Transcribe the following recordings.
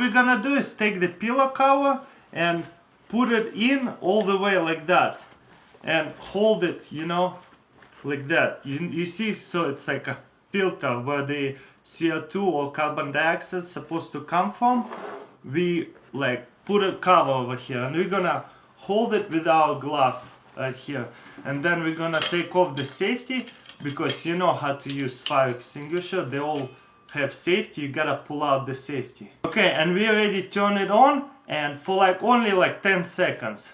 What we're gonna do is take the pillow cover and put it in all the way like that and hold it, you know, like that. You see, so it's like a filter where the CO2 or carbon dioxide is supposed to come from. We like put a cover over here and we're gonna hold it with our glove right here, and then we're gonna take off the safety, because you know how to use fire extinguisher, they all have safety, you gotta pull out the safety. Okay, and we already turn it on, and for like only like 10 seconds.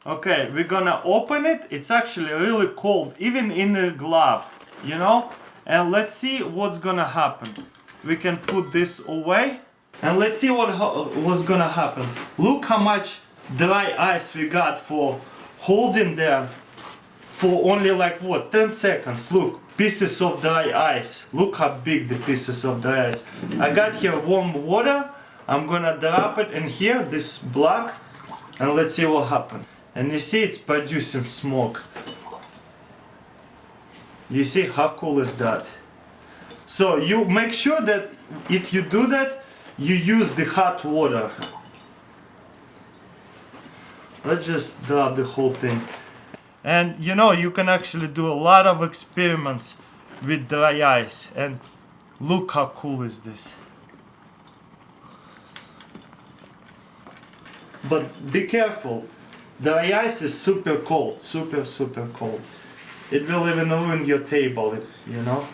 Okay, we're gonna open it. It's actually really cold, even in the glove, you know? And let's see what's gonna happen. We can put this away. And let's see what's gonna happen. Look how much dry ice we got for holding there for only like what, 10 seconds. Look, pieces of dry ice. Look how big the pieces of dry ice. I got here warm water. I'm gonna drop it in here, this block, and let's see what happens. And you see it's producing smoke. You see how cool is that? So you make sure that if you do that, you use the hot water. Let's just drop the whole thing. And you know, you can actually do a lot of experiments with dry ice. And look how cool is this. But be careful. Dry ice is super cold, super cold. It will even ruin your table, you know.